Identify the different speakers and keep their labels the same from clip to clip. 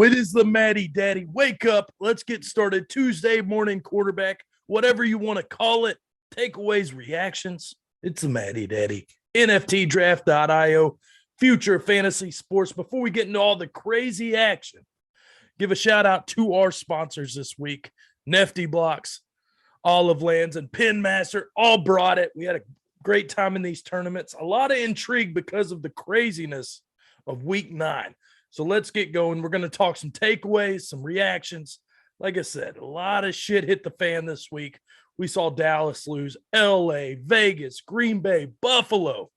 Speaker 1: It is the MattyDaddy. Wake up. Let's get started. Tuesday morning quarterback, whatever you want to call it. Takeaways, reactions. It's the MattyDaddy. NFTDraft.io. Future fantasy sports. Before we get into all the crazy action, give a shout out to our sponsors this week. Nifty Blocks, Olive Lands, and Pinmaster all brought it. We had a great time in these tournaments. A lot of intrigue because of the craziness of week 9. So let's get going. We're going to talk some takeaways, some reactions. Like I said, a lot of shit hit the fan this week. We saw Dallas lose, LA, Vegas, Green Bay, Buffalo,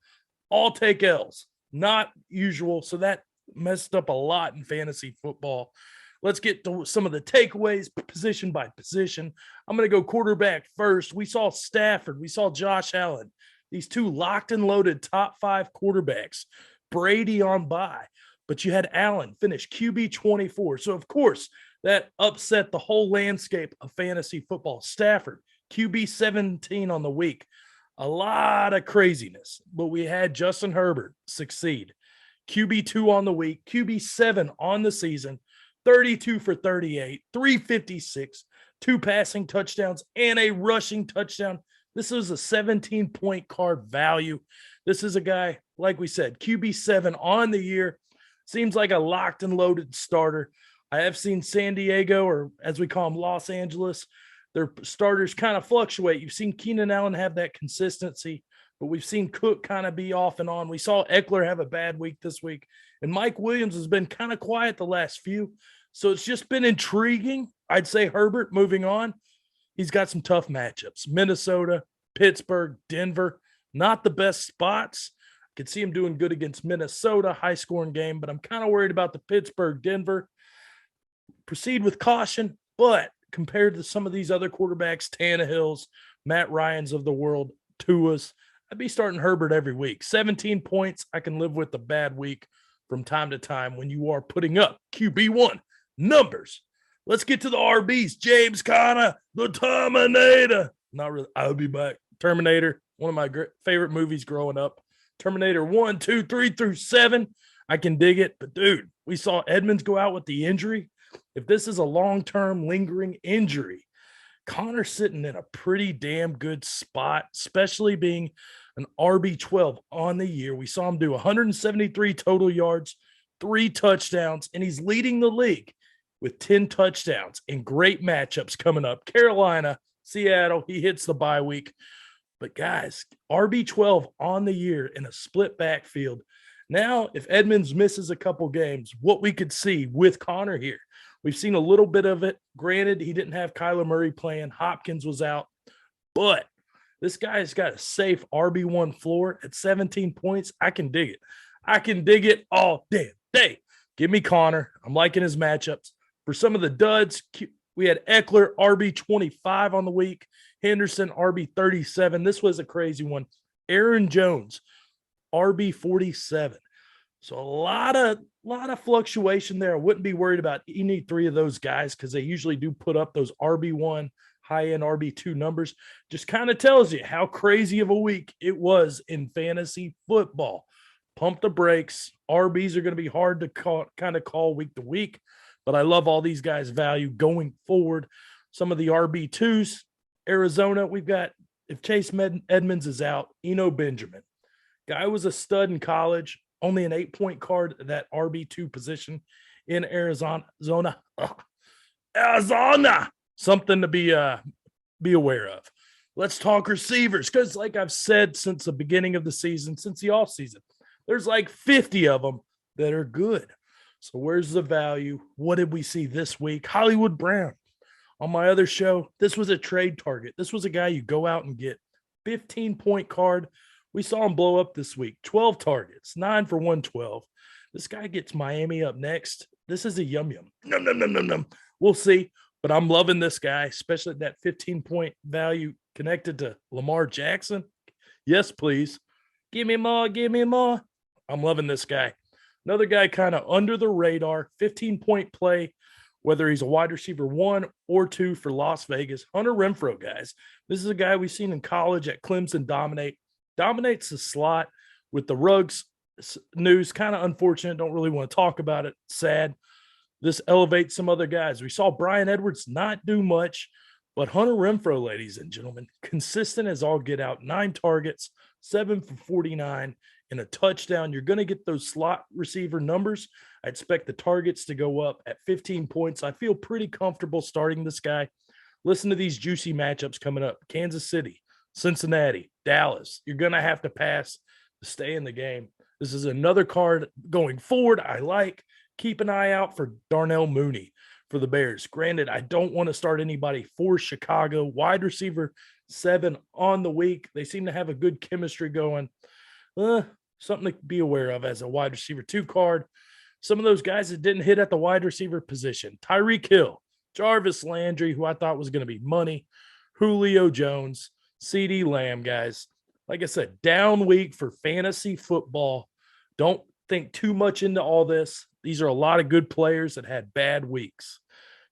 Speaker 1: all take L's. Not usual. So that messed up a lot in fantasy football. Let's get to some of the takeaways position by position. I'm going to go quarterback first. We saw Stafford. We saw Josh Allen. These two locked and loaded top 5 quarterbacks. Brady on bye. But you had Allen finish QB 24. So, of course, that upset the whole landscape of fantasy football. Stafford, QB 17 on the week. A lot of craziness. But we had Justin Herbert succeed. QB 2 on the week. QB 7 on the season. 32 for 38. 356. 2 passing touchdowns and a rushing touchdown. This is a 17-point card value. This is a guy, like we said, QB 7 on the year. Seems like a locked and loaded starter. I have seen San Diego, or as we call them, Los Angeles, their starters kind of fluctuate. You've seen Keenan Allen have that consistency, but we've seen Cook kind of be off and on. We saw Eckler have a bad week this week, and Mike Williams has been kind of quiet the last few. So it's just been intriguing. I'd say Herbert, moving on, he's got some tough matchups. Minnesota, Pittsburgh, Denver, not the best spots. Could see him doing good against Minnesota, high-scoring game, but I'm kind of worried about the Pittsburgh-Denver. Proceed with caution, but compared to some of these other quarterbacks, Tannehill's, Matt Ryan's of the world, Tua's, I'd be starting Herbert every week. 17 points, I can live with a bad week from time to time when you are putting up QB1 numbers. Let's get to the RBs. James Conner, the Terminator. Not really. I'll be back. Terminator, one of my favorite movies growing up. Terminator 1, 2, 3 through 7. I can dig it. But, dude, we saw Edmonds go out with the injury. If this is a long-term lingering injury, Connor's sitting in a pretty damn good spot, especially being an RB12 on the year. We saw him do 173 total yards, 3 touchdowns, and he's leading the league with 10 touchdowns and great matchups coming up. Carolina, Seattle, he hits the bye week. But, guys, RB12 on the year in a split backfield. Now, if Edmonds misses a couple games, what we could see with Conner here, we've seen a little bit of it. Granted, he didn't have Kyler Murray playing. Hopkins was out. But this guy's got a safe RB1 floor at 17 points. I can dig it. I can dig it all damn day. Give me Conner. I'm liking his matchups. For some of the duds, we had Eckler, RB25 on the week. Henderson, RB37. This was a crazy one. Aaron Jones, RB47. So a lot of fluctuation there. I wouldn't be worried about any 3 of those guys because they usually do put up those RB1, high-end RB2 numbers. Just kind of tells you how crazy of a week it was in fantasy football. Pump the brakes. RBs are going to be hard to call week to week, but I love all these guys' value going forward. Some of the RB2s, Arizona, we've got, if Chase Edmonds is out, Eno Benjamin. Guy was a stud in college, only an 8-point card at that RB2 position in Arizona. Arizona! Something to be aware of. Let's talk receivers, because like I've said since the beginning of the season, since the offseason, there's like 50 of them that are good. So where's the value? What did we see this week? Hollywood Brown. On my other show, this was a trade target. This was a guy you go out and get. 15-point card. We saw him blow up this week. 12 targets, 9 for 112. This guy gets Miami up next. This is a yum-yum. Num. We'll see. But I'm loving this guy, especially that 15-point value connected to Lamar Jackson. Yes, please. Give me more. Give me more. I'm loving this guy. Another guy kind of under the radar, 15-point play, whether he's a wide receiver 1 or 2 for Las Vegas. Hunter Renfrow, guys. This is a guy we've seen in college at Clemson dominates the slot with the Ruggs news. Kind of unfortunate. Don't really want to talk about it. Sad. This elevates some other guys. We saw Brian Edwards not do much, but Hunter Renfrow, ladies and gentlemen, consistent as all get out. 9 targets, 7 for 49, and a touchdown. You're going to get those slot receiver numbers. I expect the targets to go up at 15 points. I feel pretty comfortable starting this guy. Listen to these juicy matchups coming up. Kansas City, Cincinnati, Dallas. You're going to have to pass to stay in the game. This is another card going forward I like. Keep an eye out for Darnell Mooney for the Bears. Granted, I don't want to start anybody for Chicago. Wide receiver 7 on the week. They seem to have a good chemistry going. Something to be aware of as a wide receiver 2 card. Some of those guys that didn't hit at the wide receiver position. Tyreek Hill, Jarvis Landry, who I thought was going to be money, Julio Jones, CeeDee Lamb, guys. Like I said, down week for fantasy football. Don't think too much into all this. These are a lot of good players that had bad weeks.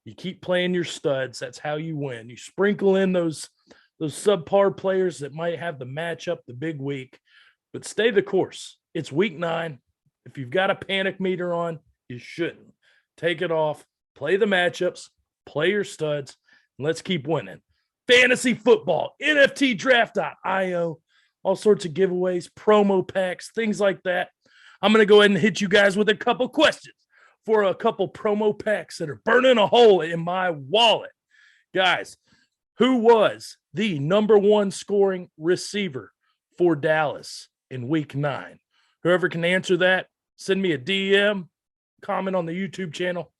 Speaker 1: You keep playing your studs. That's how you win. You sprinkle in those subpar players that might have the matchup the big week, but stay the course. It's week 9. If you've got a panic meter on, you shouldn't. Take it off. Play the matchups. Play your studs. And let's keep winning. Fantasy football, NFTDraft.io, all sorts of giveaways, promo packs, things like that. I'm going to go ahead and hit you guys with a couple questions for a couple promo packs that are burning a hole in my wallet. Guys, who was the #1 scoring receiver for Dallas in week 9? Whoever can answer that, send me a DM, comment on the YouTube channel,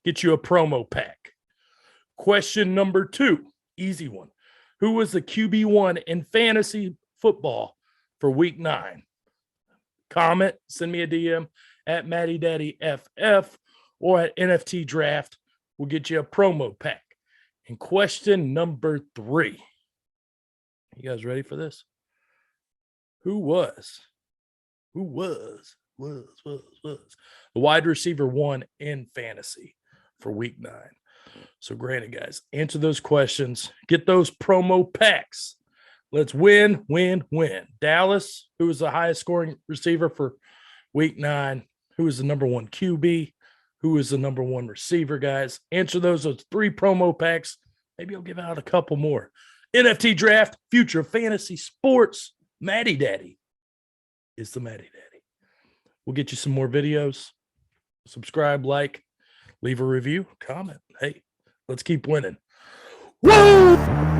Speaker 1: get you a promo pack. Question number 2, easy one. Who was the QB1 in fantasy football for week 9? Comment, send me a DM at MattyDaddyFF or at NFT Draft. We'll get you a promo pack. And question number 3. You guys ready for this? Who was the wide receiver 1 in fantasy for week 9? So granted, guys, answer those questions. Get those promo packs. Let's win. Dallas, who was the highest scoring receiver for week 9? Who is the #1 QB? Who is the #1 receiver, guys? Answer those 3 promo packs. Maybe I'll give out a couple more. NFT Draft, Future of Fantasy Sports. MattyDaddy is the MattyDaddy. We'll get you some more videos. Subscribe, like, leave a review, comment. Hey, let's keep winning. Woo!